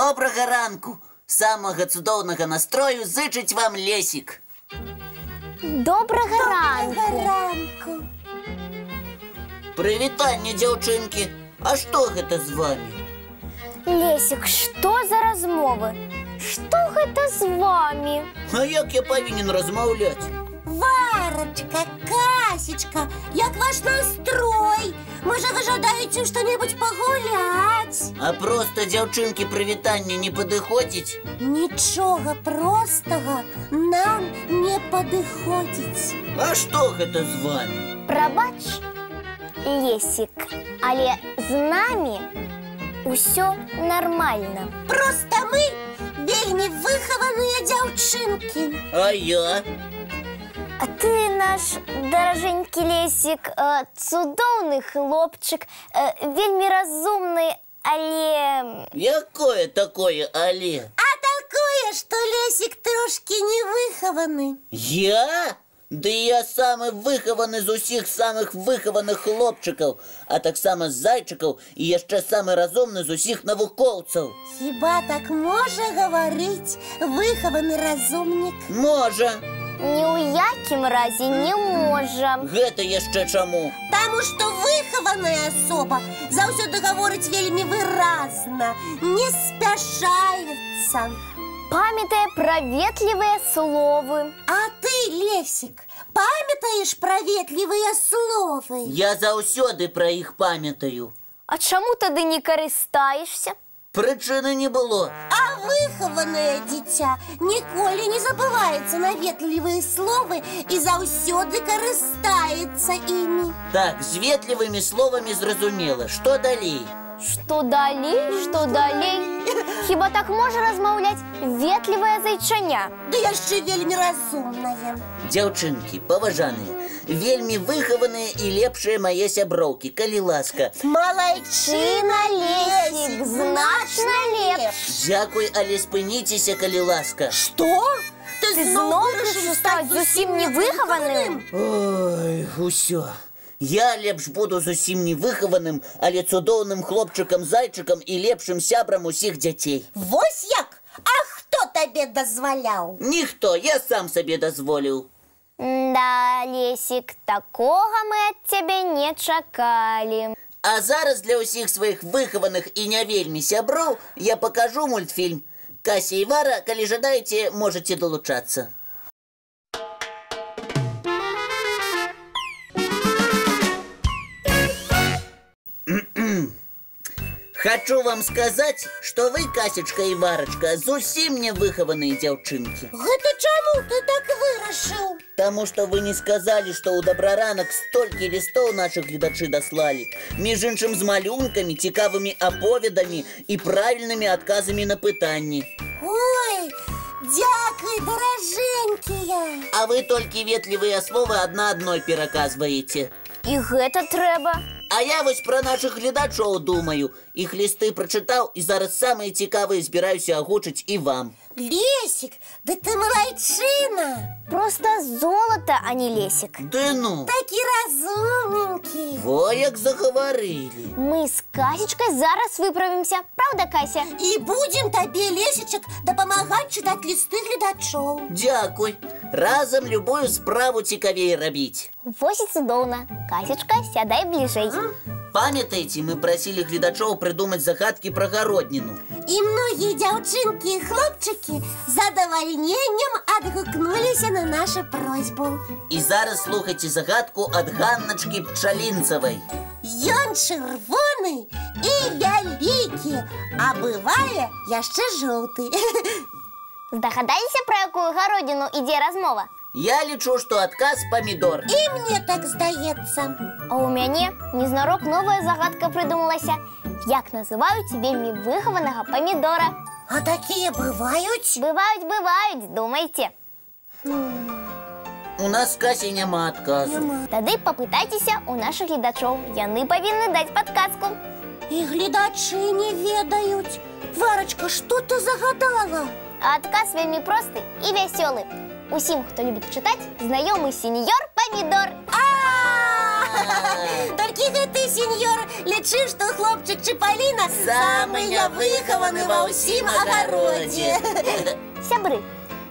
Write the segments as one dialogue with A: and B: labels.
A: Добрага ранку! Самага цудоўнага настрою зычыць вам Лесік.
B: Добрага ранку.
A: Прывітанне, дзяўчынкі. А што гэта з вами?
B: Лесік, што за размовы? Што гэта з вами?
A: А як я павінен размаўляць?
C: Варочка, Касечка, як ваш настрой? Можа, вы жадаеце што-небудзь пагуляць?
A: А проста дзяўчынкі прывітанне не падыходзіць?
C: Нічога простага нам не падыходзіць.
A: А што гэта з вами?
B: Прабач, Лесік, але з намі ўсё нармальна.
C: Проста мы вельмі выхаваныя дзяўчынкі.
A: А я?
B: А ты наш даражэнькі Лесік, цудоўны хлопчык, вельмі разумны, але...
A: Якое такое але?
C: А такое, што Лесік трошкі невыхаваны.
A: Я? Ды я самы выхаваны з усіх самых выхаваных хлопчыкаў, а таксама з зайчыкаў і яшчэ самы разумны з усіх навукоўцаў.
C: Хіба так можа гаварыць выхаваны разумнік?
A: Можа.
B: Ні ў якім разе не можа.
A: Гэта яшчэ чаму?
C: Таму што выхаваная асоба заўсёды гаворыць вельмі выразна, не спяшаецца.
B: Памятае пра ветлівыя словы.
C: А ты, Лесік, памятаеш пра ветлівыя словы?
A: Я заўсёды пра іх памятаю.
B: А чаму тады не карыстаешся?
A: Прычыны не было.
C: А выхаванае дзіця ніколі не забываецца на ветлівыя словы і заўсёды карыстаецца імі.
A: Так, з ветлівымі словамі зразумела. Што далей?
B: Што далей, што далей? Хіба так можа размаўляць ветлівае зайчаня?
C: Ды яшчэ вельмі разумнае.
A: Дзяўчынкі, паважаныя, вельмі выхаваныя і лепшыя мае сяброўкі, калі ласка.
C: Малайчына, Лесік, значна лепш.
A: Дзякуй, але спыніцеся, калі ласка.
C: Што?
B: Ты зноў вырашыў стаць зусім невыхаваным?
A: Ой, усё. Я лепш буду зусім невыхаваным, але цудоўным хлопчыкам-зайчыкам і лепшым сябрам усіх дзяцей.
C: Вось як? А хто табе дазваляў?
A: Ніхто, я сам сабе дазволіў.
B: Да, Лесік, такога мы ад цябе не чакалі.
A: А зараз для ўсіх сваіх выхаваных і не вельмі сяброў я пакажу мультфільм. Кася і Вара, калі жадаеце, можаце далучацца. Хочу вам сказать, что вы, Касечка и Варочка, зусім не выхаваныя дзяўчынкі.
C: Гэта чаму ты так вырашыў?
A: Таму што вы не сказалі, што ў добраранак столькі лістоў нашых гледачы даслалі. Між іншым з малюнкамі, цікавымі аповедамі і правільнымі адказамі на пытанні.
C: Ой, дзякуй, даражэнькія.
A: А вы толькі ветлівыя словы адна адной пераказваеце.
B: І гэта трэба.
A: А я вось пра нашых гледачоў думаю. Іх лісты прачытаў і зараз самыя цікавыя збіраюся агучыць і вам.
C: Лесік, да ты малайчына.
B: Проста золата, а не Лесік.
A: Ды ну.
C: Такі разумненькі.
A: Во як загаварылі.
B: Мы з Касечкай зараз выправімся. Праўда, Кася?
C: І будзем табе, Лесічак, дапамагаць чытаць лісты гледачоў.
A: Дзякуй. Разам любую справу цікавей рабіць.
B: Вось і цудоўна. Касечка, сядай бліжэй.
A: Памятаеце, мы прасілі гледачоў прыдумаць загадкі пра гародніну.
C: І многія дзяўчынкі і хлопчыкі з задавальненнем адгукнуліся на нашу просьбу.
A: І зараз слухайце загадку ад Ганначкі Пчалінцавай.
C: Ён чырвоны і вялікі, а бывае яшчэ жоўты.
B: Здагадаліся, пра якую гародніну ідзе размова?
A: Я лічу, што адказ памідор.
C: І мне так здаецца.
B: А ў мяне незнарок новая загадка прыдумалася. Як называюць вельмі выхаванага памідора?
C: А такія бываюць?
B: Бываюць, думайце.
A: У нас з Касей няма адказу.
B: Тады папытайцеся ў нашых гледачоў. Яны павінны даць падказку.
C: І гледачы не ведаюць. Варачка, што ты загадала?
B: А адказ вельмі просты і вясёлы. Усім, хто любіць чытаць, знаёмы сеньор Памідор.
C: Толькі гэты сеньор Лічы, што хлопчык Чыпаліна
A: Самыя выхаваны ва ўсім агародзе.
B: Сябры,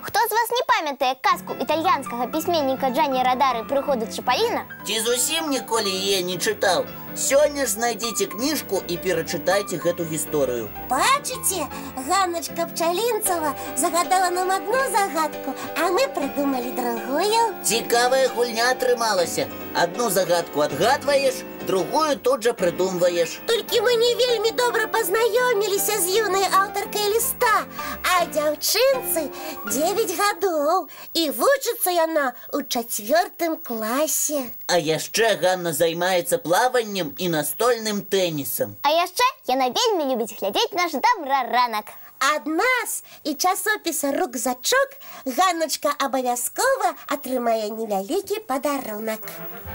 B: хто з вас не памятае казку італьянскага пісьменніка Джанні Радары «Прыходы Чыпаліна»?
A: Ці зусім ніколі яе не чытаў? Сёння ж знайдзіце кніжку і перачытайце гэту гісторыю.
C: Бачыце, Ганначка Пчалінцава загадала нам одну загадку, а мы придумали другую.
A: Цікавая гульня атрымалася. Одну загадку адгадваеш, другую тут жа прыдумваеш.
C: Толькі мы не вельмі добра пазнаёміліся з юнай аўтаркай ліста, а дзяўчынцы 9 гадоў, і вучыцца яна ў 4 класе.
A: А яшчэ Ганна займаецца плаваннем і настольным тэнісам.
B: А яшчэ яна вельмі любіць глядзець наш «Добраранак».
C: Ад нас і часопіса «Рукзачок» Ганначка абавязкова атрымае невялікі падарунак.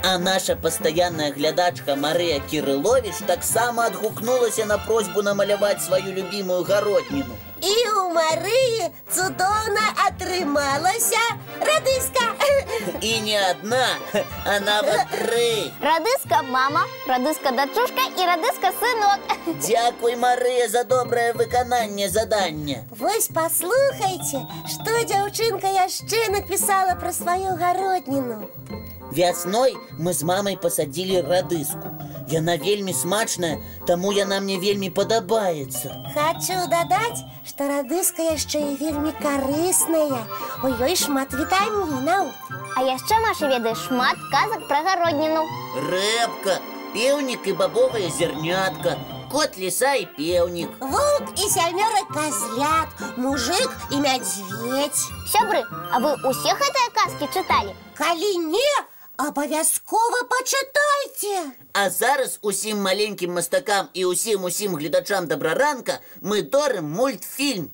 A: А наша пастаянная глядачка Марыя Кірыловіч таксама адгукнулася на просьбу намаляваць сваю любімую гародніну.
C: І у Марыі цудоўна атрымалася радыска.
A: І не адна, а нават 3.
B: Радыска мама, радыска дачушка і радыска сынок.
A: Дзякуй, Марыя, за добрае выкананне задання.
C: Вось паслухайце, што дзяўчынка яшчэ напісала пра сваю гародніну.
A: Вясной мы з мамай пасадзілі радыску. Яна вельмі смачная, таму яна мне вельмі падабаецца.
C: Хачу дадаць, што радыска яшчэ і вельмі карысная. У ёй шмат вітамінаў.
B: А яшчэ Маша ведае шмат казак пра гародніну.
A: Рэбка, пеўнік і бабовая зернятка, кот, ліса і пеўнік.
C: Вук і 7 козлят, мужик і мядзведь.
B: Сябры, а вы усе гэтыя казкі чыталі?
C: Калі не, абавязкова пачытайце.
A: А зараз усім маленькім мастакам і усім гледачам Добраранка мы дарым мультфільм.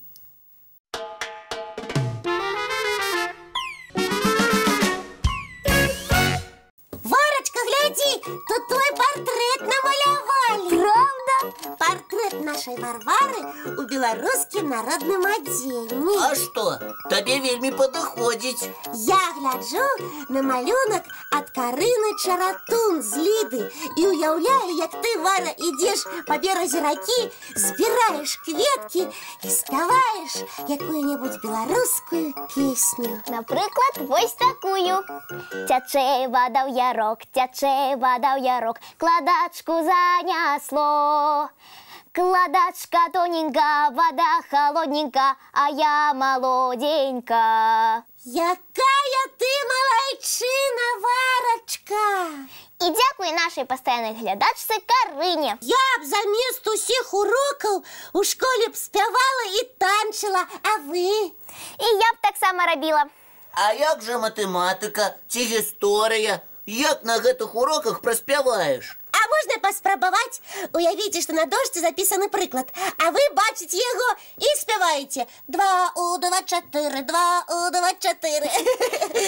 C: Варочка, гляди, тут твой портрет намалявали.
B: Правда?
C: Портрет нашей Варвары у беларускім народным адзенні.
A: А што? Табе вельмі падыходзіць.
C: Я гляджу на малюнак ад Карыны Чаратун з Ліды і уяўляю, як ты, Вара, ідзеш па беразе ракі, збіраеш кветкі і спяваеш якую-небудзь беларускую песню.
B: Напрыклад, вось такую. Цячэ вада ў ярок, цячэ вада ў ярок, кладачку занясло. Кладачка тоненька, вода холодненька, а я молоденька.
C: Якая ты малайчына, Варочка!
B: І дзякуй нашай пастаяннай глядачцы Карыне.
C: Я б замест усіх урокаў у школе б спявала і танчыла, а вы?
B: І я б таксама рабіла.
A: А як жа матэматыка ці гісторыя? Як на гэтых уроках праспяваеш?
C: А можна паспрабаваць? Уявіце, што на дошцы запісаны прыклад, а вы бачыце яго і спяваеце 2 у 2 4, 2 у 2 4.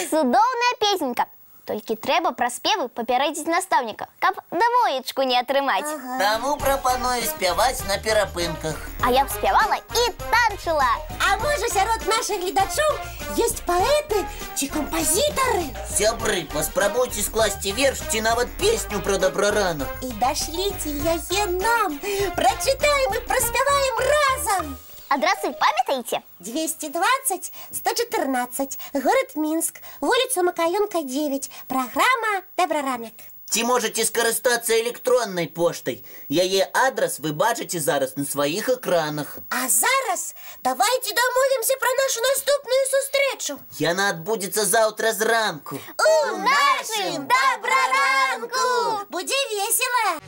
B: Цудоўная песенька. Толькі трэба пра спевы папярэдзіць настаўніка, каб двоечку не атрымаць.
A: Таму прапаную спяваць на перапынках.
B: А я б спявала і танчыла.
C: А можа, сярод нашых гледачоў ёсць паэты ці кампазітары?
A: Сябры, паспрабуйце скласці верш ці нават песню пра Добраранак.
C: І дашліце яе нам. Прачытаем і праспяваем разам.
B: Адрасы памятаеце?
C: 220 114, город Мінск, вуліца Макаёнка 9, праграма Добраранак.
A: Ці можаце скарыстацца электроннай поштай. Яе адрас вы бачыце зараз на сваіх экранах.
C: А зараз давайте дамовімся пра нашу наступную сустрэчу.
A: Яна адбудзецца заўтра зранку.
C: У нашым Добраранку! Будзе весела!